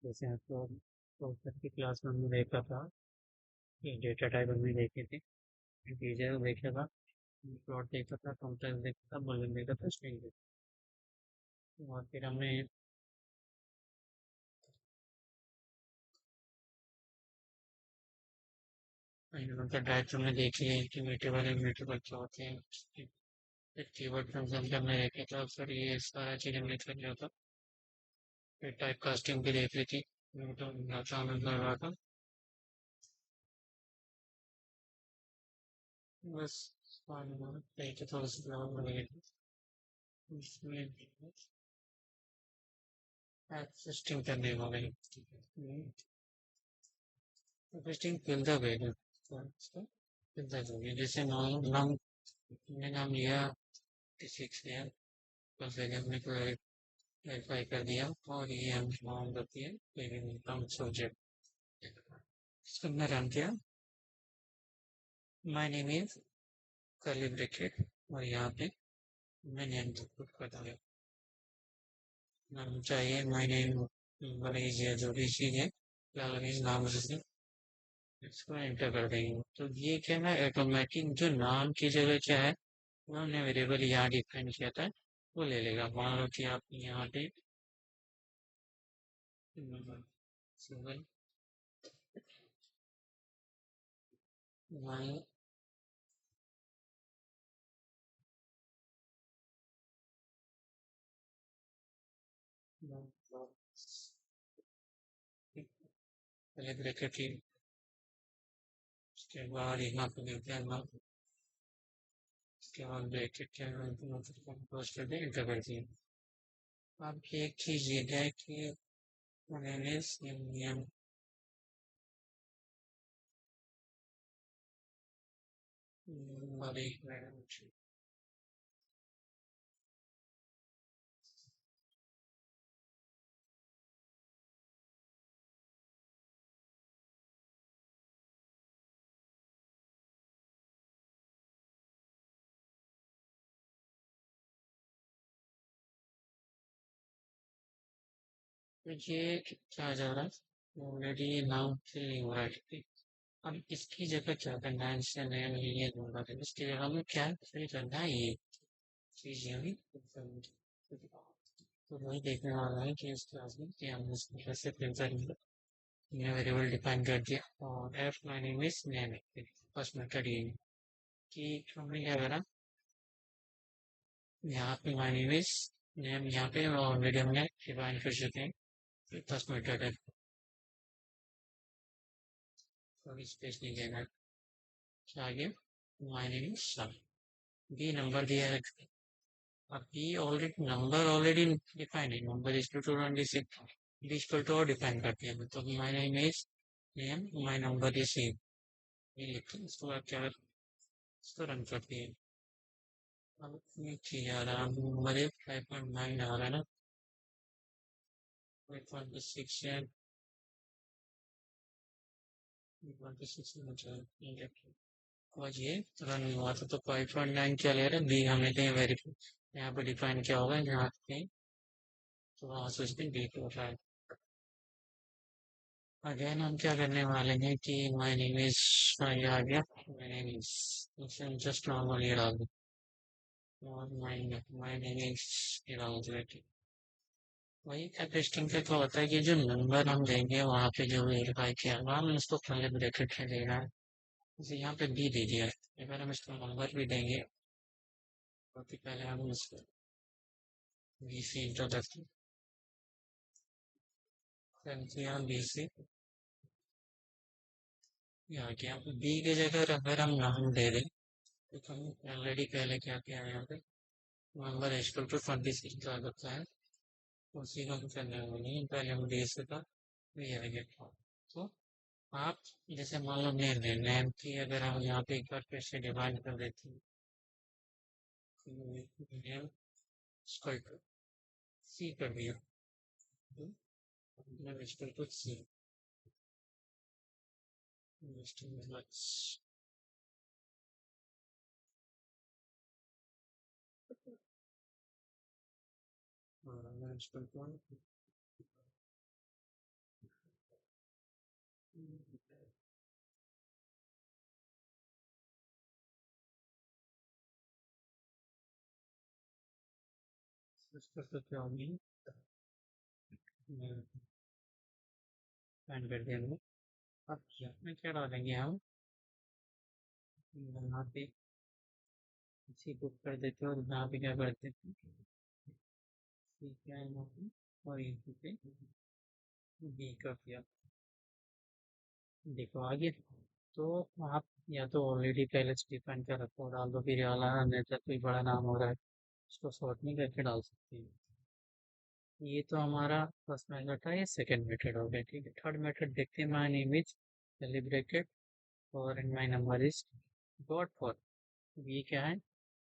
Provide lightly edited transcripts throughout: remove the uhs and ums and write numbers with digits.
जैसे आपको प्रोफेसर की क्लास में हमने देखा था कि डेटा टाइप हमने देखे थे, इंटीजर देखा था, प्लॉट देखा था, काउंटर देखा था, बूलियन देखा था, स्ट्रिंग देखा था। और फिर हमने उनका डायरेक्ट हमने देख लिया इम्यूटेबल इम्यूटेबल क्या होते हैं। फिर कीवर्ड फंक्शन के हमने देखे था, फिर ये सारा चीज हमने कर लिया था। फिर टाइप कास्टिंग भी देख ली थी, तो शामिल कर रहा था। बस देखिए थोड़ा सा ग्राउंड वगैरह इसमें एडजस्टिंग करने वाले adjusting fill the value fill the value जैसे नाम नाम हमने नाम लिया सिक्स लिया, बस वैल्यू हमने वेरीफाई कर दिया और ये हम नाम करती है इनकम सब्जेक्ट। इसको हमने रन किया, my name is curly bracket और यहाँ पे मैं नेम पुट कर दिया। नाम चाहिए माय नेम बड़ी है जो भी चीज है फिलहाल इस नाम से इसको एंटर कर देंगे। तो ये क्या है ऑटोमेटिक जो नाम की जगह क्या है वो हमने वेरिएबल यहाँ डिफाइन किया था वो ले लेगा। मान लो कि आप यहाँ पे सिंगल वन पहले ब्रैकेट ही उसके बाद यहाँ पे देते हैं नाम, उसके बाद ब्रैकेट के क्लोज कर दिया एंटर कर दिया। अब एक चीज ये है कि मैंने नियम वाले तो ये क्या जा रहा है ऑलरेडी नाम फिल नहीं हो रहा है। अब इसकी जगह क्या करना है, इससे नया ये ढूंढना है, इसकी जगह में क्या फिल करना है ये चीज यही तो वही देखने वाला है कि इस क्लास में कि हम इसको कैसे फिल करेंगे। हमने वेरिएबल डिफाइन कर दिया और F my name is name first method ये है कि हमने क्या करा यहाँ पे माय नेम इज नेम यहाँ पे ऑलरेडी हमने डिफाइन कर चुके हैं फर्स्ट मेथड है और स्पेस नहीं देना है। क्या आ गया माय नेम इज सब बी नंबर दिया है। अब B already number already defined है, number is to 26 B equal to और डिफाइन करते हैं तो my name is name my number is same ये लिखते हैं। इसको आप क्या इसको रन करते हैं। अब नीचे आ रहा नंबर है 5.9 आ रहा है ना 5.6 है 5.6 में जाए और ये रन हुआ था तो 5.9 क्या ले रहा है बी हमें कहीं वेरीफाई यहाँ पे डिफाइन क्या होगा यहाँ पे कहीं तो वहां से उसने बी को उठाया। अगेन हम क्या करने वाले हैं कि माय नेम इज ये आ गया my name is just normal ये डाल दो और माय नेम इज ये डाल दो। वही टेस्टिंग का क्या होता है कि जो नंबर हम देंगे वहाँ पे जो वेरीफाई किया हुआ हम इसको पहले ब्रैकेट में देना है। जैसे यहाँ पे बी दे दिया है अगर हम इसको नंबर भी देंगे तो फिर पहले हम इसको बी से इंट्रोडक्शन यहाँ बी से यहाँ क्या बी की जगह अगर हम नाम दे दें तो हम ऑलरेडी पहले क्या किया है यहाँ पे नंबर इक्वल टू 26 आ सकता है उसी को हम करने वाले हैं पहले हम बी से का ये आएगा तो आप जैसे मान लो नेम है नेम की अगर हम यहाँ पे एक बार फिर से डिवाइड कर देते हैं नेम स्क्वायर टू सी कर दिया नेम स्क्वायर टू सी इसको तो क्या होगी, फाइंड कर देंगे। अब यहाँ में क्या डालेंगे हम, यहाँ पे इसी को कर देते हैं और यहाँ पे क्या करते हैं, ठीक है यहाँ पे, और यहाँ पे बी कर दिया। देखो आगे, तो आप या तो ऑलरेडी पहले से डिफाइन कर रखो, डाल दो, फिर ये वाला नहीं तो कोई बड़ा नाम हो रहा है, इसको शॉर्ट नहीं करके डाल सकते हैं। ये तो हमारा फर्स्ट मेथड था, ये सेकंड मेथड हो गया। ठीक है, थर्ड मेथड देखते हैं। My name is curly bracket और इन my number is dot four. ये क्या है,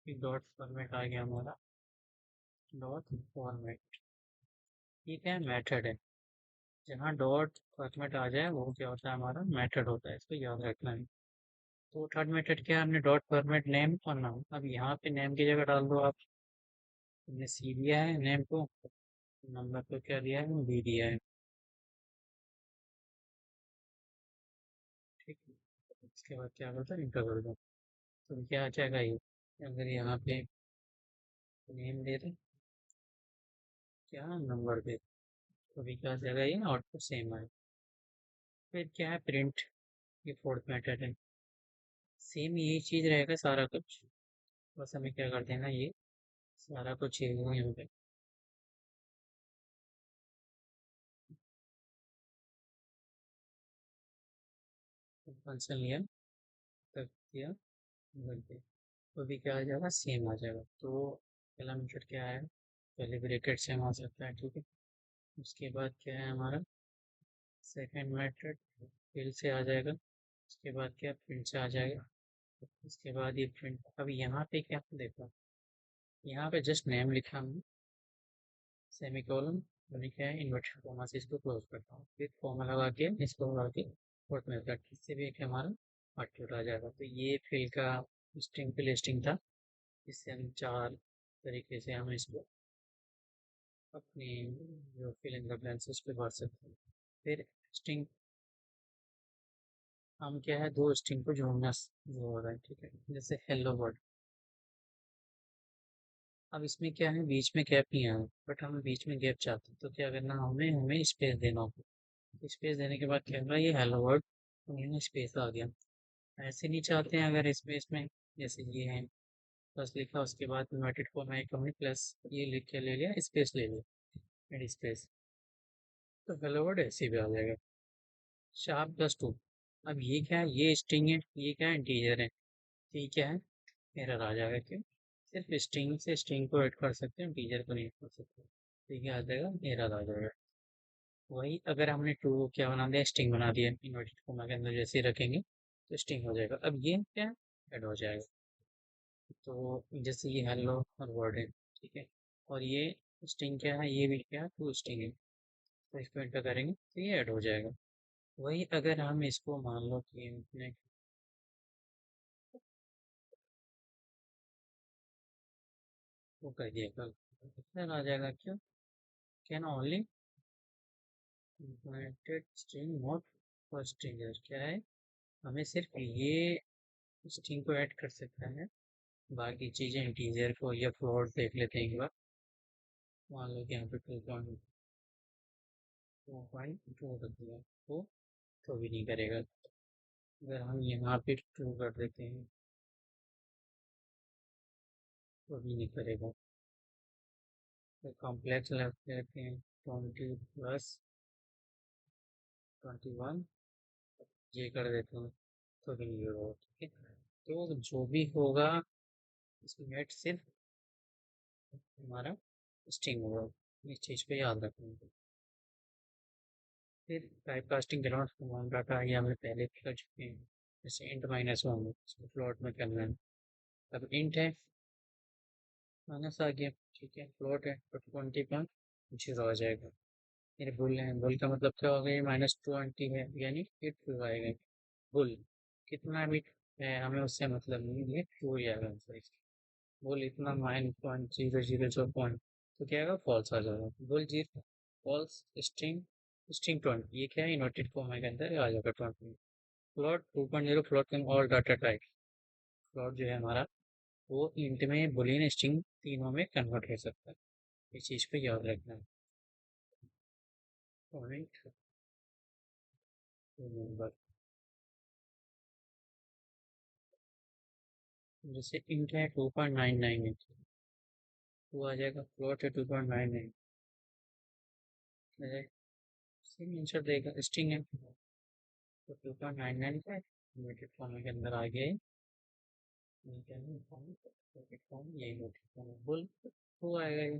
एक डॉट फॉर्मेट आ गया हमारा, डॉट फॉर्मेट। ये क्या है, मेथड है। जहाँ डॉट फॉर्मेट आ जाए वो क्या होता है, हमारा मेथड होता है, इसको याद रखना है। तो थर्ड मेथड क्या है, हमने डॉट फॉर्मेट नेम और नाम। अब यहाँ पे नेम की जगह डाल दो आप, हमने सी दिया है नेम को, नंबर को क्या दिया है, बी दिया है। ठीक है, इसके बाद क्या करता है, इंटर कर दो, तो क्या आ जाएगा ये। अगर यहाँ पे नेम दे दें, क्या नंबर दे, तो भी क्या आ जाएगा, ये आउटपुट सेम आए। फिर क्या है, प्रिंट, ये फोर्थ मेथड है। सेम यही चीज रहेगा सारा कुछ, बस हमें क्या कर देना, ये सारा कुछ ही यहाँ पे फंक्शन लिया, कर दिया, कर दिया, तो भी क्या आ जाएगा, सेम आ जाएगा। तो पहला मेथड क्या है, पहले ब्रैकेट सेम आ सकता है। ठीक है, उसके बाद क्या है हमारा, सेकंड मेथड फिल से आ जाएगा। उसके बाद क्या, प्रिंट से आ जाएगा। उसके बाद ये प्रिंट, अब यहाँ पे क्या देखो, यहाँ पे जस्ट नेम लिखा हमने, सेमी कॉलन लिखा है, इन्वर्टेड कॉमा से इसको क्लोज करता हूँ, फिर कॉमा लगा के इसको लगा के फोर्थ मेथड, इससे भी एक हमारा आउटपुट आ जाएगा। तो ये फिल का स्ट्रिंग पे लिस्टिंग था, इससे हम चार तरीके से हम इसको अपनी जो फिल इन द ब्लैंक्स उस पर भर सकते हैं। फिर स्ट्रिंग, हम क्या है, दो स्ट्रिंग को जोड़ना वो हो रहा है। ठीक है, जैसे हेलो वर्ड। अब इसमें क्या है, बीच में गैप नहीं आया, बट हमें बीच में गैप चाहते हैं, तो क्या करना, हमें हमें स्पेस देना होगा। स्पेस देने के बाद क्या होगा, ये हेलो वर्ड यहाँ स्पेस आ गया। ऐसे नहीं चाहते हैं अगर स्पेस में, जैसे ये है, प्लस लिखा, उसके बाद इन्वर्टेड कॉमा एक हमने प्लस ये लिख के ले लिया, स्पेस ले लिया, एड स्पेस, तो हेलो वर्ड ऐसे भी आ जाएगा। शार्प प्लस टू, अब ये क्या है, ये स्ट्रिंग है, ये क्या है, इंटीजर है, तो ये क्या है, एरर आ जाएगा। क्यों, सिर्फ स्ट्रिंग से स्ट्रिंग को ऐड कर सकते हैं, इंटीजर को नहीं ऐड कर सकते, तो ये क्या आ जाएगा, एरर आ जाएगा। वही अगर हमने टू क्या बना दिया, स्ट्रिंग बना दिया, इन्वर्टेड कॉमा के अंदर जैसे ही रखेंगे तो स्ट्रिंग हो जाएगा। अब ये क्या ऐड हो जाएगा, तो जैसे ये हेलो और वर्ड है, ठीक है, और ये स्ट्रिंग क्या है, ये भी क्या है, टू स्ट्रिंग है, तो इसको एंटर करेंगे तो ये ऐड हो जाएगा। वही अगर हम इसको मान लो कि हमने वो कर दिया कल, फिर आ जाएगा, क्यों, can only implemented string not for stringer, क्या है, हमें सिर्फ ये स्ट्रिंग को ऐड कर सकता है, बाकी चीज़ें इंटीजर को या फ्लोट देख लेते हैं एक बार। मान लो कि यहाँ पे 2.2 रख दिया, तो भी नहीं करेगा। अगर हम यहाँ पे 2 कर देते हैं तो भी नहीं करेगा। तो कॉम्प्लेक्स लेते हैं, 20 + 21, ये कर देते हैं तो भी नहीं होगा। ठीक है, तो जो भी होगा इसमें नेट सिर्फ हमारा स्ट्रिंग होगा, इस चीज़ को याद रखना है। फिर type casting ground command data, ये हमें पहले भी कर चुके हैं, जैसे इंट -1 इसको फ्लोट में करना है। अब इंट है, माइनस आ गया, ठीक है, फ्लोट है तो 20.0 आ जाएगा। मेरे भूल है, भूल का मतलब क्या होगा, ये -20 है, यानी ये ट्रू आएगा। भूल कितना भी है हमें उससे मतलब नहीं, ये ट्रू ही आएगा आंसर। भूल इतना -0.000 पॉइंट, तो क्या आएगा, फॉल्स आ जाएगा। भूल जीरो, फॉल्स स्ट्रिंग स्ट्रिंग 20, ये क्या है, इन्वर्टेड कॉमा के अंदर आ जाएगा 20। फ्लोट 2.0 फ्लोट में ऑल डाटा टाइप। फ्लोट जो है हमारा वो इंट में बुलियन स्ट्रिंग तीनों में कन्वर्ट हो सकता है। इस चीज़ को याद रखना है। पॉइंट नंबर, जैसे इंट है 2.99 है तो आ जाएगा, फ्लोट है 2.99, सेम आंसर देगा। स्ट्रिंग है तो 2.99 का इन्वर्टेड कॉमा के अंदर आ गया है। यही बुल तो आएगा ये।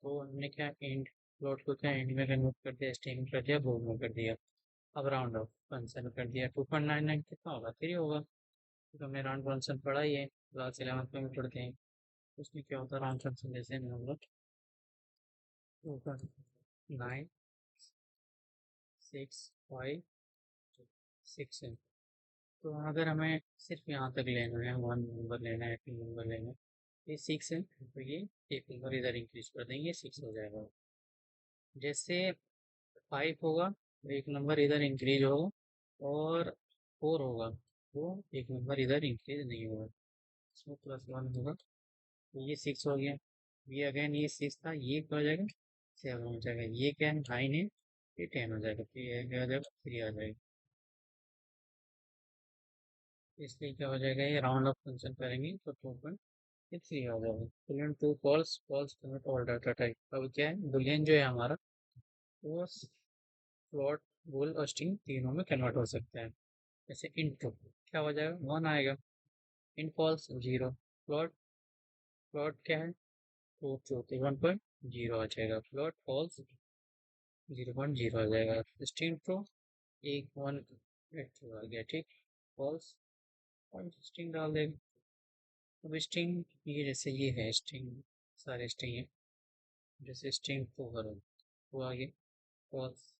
तो हमने क्या इंट फ्लोट को क्या इंट में कन्वर्ट कर दिया, स्ट्रिंग कर दिया, बोल में कर दिया। अब राउंड ऑफ फंक्शन कर दिया, 2.99 कितना होगा, 3 होगा। तो हमने राउंड फंक्शन पढ़ा ही है, क्लास 11 में पढ़ते हैं। उसमें क्या होता है राउंड फंक्शन, जैसे हम लोग 2.9 6 5 6 है। तो अगर हमें सिर्फ यहाँ तक लेना है, 1 नंबर लेना है, 2 नंबर लेना है, ये 6 है तो ये एक नंबर इधर इंक्रीज कर देंगे, 6 हो जाएगा। जैसे 5 होगा तो एक नंबर इधर इंक्रीज होगा, और 4 होगा तो एक नंबर इधर इंक्रीज नहीं होगा, इसमें +1 होगा तो ये 6 हो गया। ये अगेन ये 6 था, ये क्या हो जाएगा, 7 हो जाएगा। ये क्या है, 9 है, ये 10 हो जाएगा, तो ये क्या हो जाएगा, 3 आ जाएगा। इसलिए क्या हो जाएगा, ये राउंड ऑफ फंक्शन करेंगे तो 2.3 आ जाएगा। Boolean true false, false convert all data type. अब क्या है, बुलियन जो है हमारा वो फ्लोट बुल और स्ट्रिंग तीनों में कन्वर्ट हो सकता है। जैसे इंट ट्रू क्या हो जाएगा, 1 आएगा। Int false 0। फ्लोट, फ्लोट क्या है, टू ट्रू तो 1.0 आ जाएगा। फ्लोट फॉल्स 0.0 आ जाएगा। स्ट्रिंग ट्रू एक 1 ट्रू आ गया, ठीक। फॉल्स और स्ट्रिंग डाल देगा। अब स्ट्रिंग ये जैसे ये है स्ट्रिंग, सारे स्ट्रिंग है, जैसे स्ट्रिंग टू करो वो आगे फॉल्स।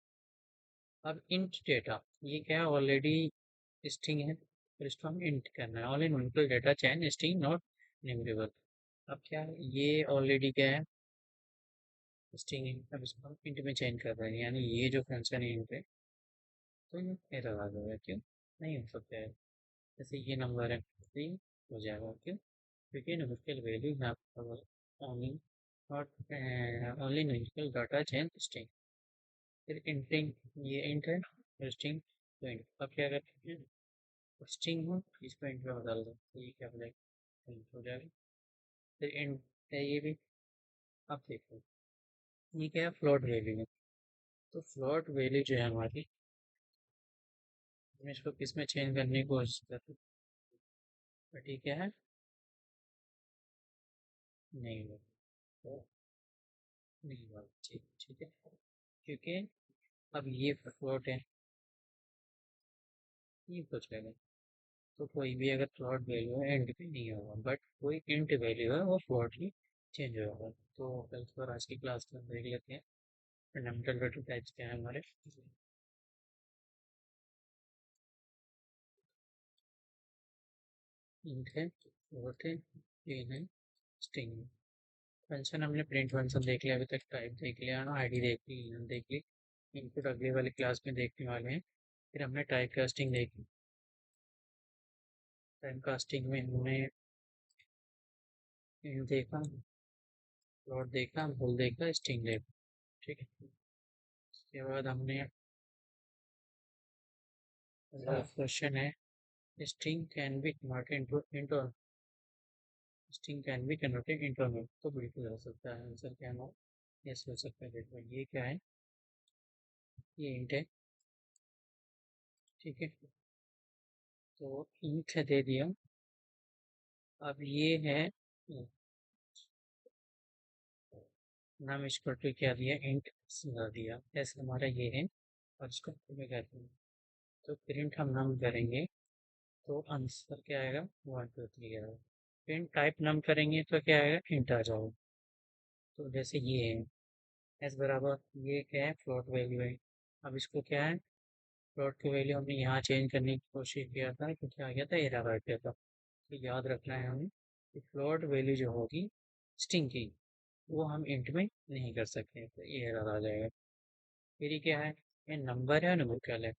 अब इंट डेटा, ये क्या है, ऑलरेडी स्ट्रिंग है और इसको हम इंट करना है। All in one data chain string not numerable. अब क्या है, ये ऑलरेडी क्या है, स्ट्रिंग है, अब इसको हम इंट में चेंज कर रहे हैं, यानी ये जो फंक्शन है इंट पे, तो ये एरर आ जाएगा, क्यों नहीं हो सकता है। जैसे ये नंबर है तो ये हो जाएगा, क्यों, क्योंकि न्यूमेरिकल वैल्यू यहाँ पर only not only numerical data change string. फिर इंटिंग, ये इंट है और स्ट्रिंग तो इंट। अब क्या करते हैं, स्ट्रिंग हो इसको इंट में बदल दो तो ये क्या हो जाएगा, इंट हो जाएगा। फिर इंट है ये भी। अब देखो ये क्या है, फ्लोट वैल्यू है। तो फ्लोट वैल्यू जो है हमारी, हम इसको किस में चेंज करने की कोशिश करते हैं, बट ये क्या है, नहीं हुआ तो नहीं हुआ, ठीक ठीक है। क्योंकि अब ये फ्लोट है, ये कुछ है, तो कोई भी अगर फ्लोट वैल्यू है एंड पे नहीं होगा, बट कोई इंट वैल्यू है वो फ्लोट ही चेंज होगा। तो कल पर आज की क्लास में देख लेते हैं फंडामेंटल डाटा टाइप्स क्या है हमारे। इंट है, फ्लोट है, प्लेन है, स्ट्रिंग है। फंक्शन हमने प्रिंट फंक्शन देख लिया, अभी तक टाइप देख लिया, आईडी देख ली, इन देख ली। इनपुट अगले वाली क्लास में देखने वाले हैं। फिर हमने टाइप कास्टिंग देखी। टाइप कास्टिंग में हमने इंट देखा, फ्लोट देखा, बोल देखा, स्ट्रिंग देखा, ठीक है। उसके बाद हमने क्वेश्चन है, string can be converted into string can be converted into name, तो बिल्कुल हो सकता है। आंसर क्या है, यस हो सकता है। देखो ये क्या है, ये इंट है, ठीक है। तो इंट दे दिया। अब ये है नाम, इसको तो क्या दिया, इंट दिया, एस हमारा ये है और इसको में कहते हैं। तो प्रिंट हम नाम करेंगे तो आंसर क्या आएगा, 1 2 3 आएगा। प्रिंट टाइप नाम करेंगे तो क्या आएगा, इंट आ जाएगा। तो जैसे ये है एस बराबर, ये क्या है, फ्लोट वैल्यू है। अब इसको क्या है, प्लॉट की वैल्यू हमने यहाँ चेंज करने की कोशिश किया था तो क्या आ गया था, एरर आ गया था। तो याद रखना है हमें कि प्लॉट वैल्यू जो होगी स्ट्रिंग की, वो हम इंट में नहीं कर सकते, तो ये एरर आ जाएगा। फिर ये क्या है, ये नंबर है ना वोकल है,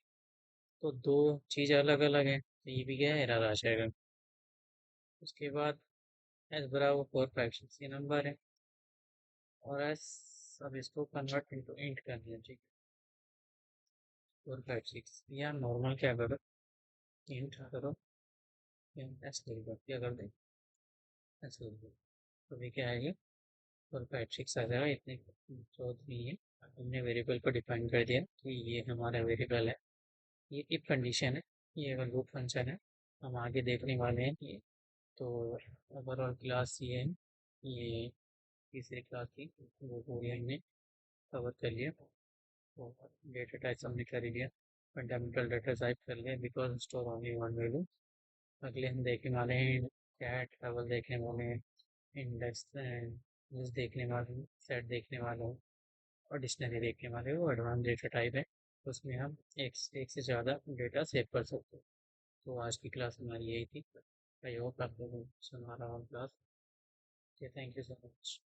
तो दो चीज़ अलग अलग है, तो ये भी क्या है, एरर आ जाएगा। उसके बाद एस बराबर 456 ये नंबर है, और एस, अब इसको कन्वर्ट इनटू इंट कर दिया, ठीक है। 456 या नॉर्मल क्या करो, इंट करो, एस क्या कर दे, एस लिख दो, तो ये क्या आएगी, 456 आ जाएगा, इतने जरूरत नहीं है। हमने वेरिएबल को डिफाइन कर दिया कि ये हमारा वेरिएबल है, ये इफ कंडीशन है, ये लूप फंक्शन है, हम आगे देखने वाले हैं ये। तो ओवरऑल क्लास ये है, ये तीसरी क्लास की, वो हो गया, हमने कवर कर लिया। तो डेटा टाइप हमने कर ही लिया, फंडामेंटल डेटा टाइप कर लिया, because store only one value. अगले हम देखने वाले हैं कैट टेबल देखने वाले हैं, इंडेक्स लिस्ट देखने वाले हैं, सेट देखने वाले हैं, और डिक्शनरी देखने वाले हैं। वो एडवांस डेटा टाइप है, उसमें हम एक से ज़्यादा डेटा सेव कर सकते हैं। तो आज की क्लास हमारी यही थी। आई होप आप लोगों को सुना रहा हूँ class. Thank you so much.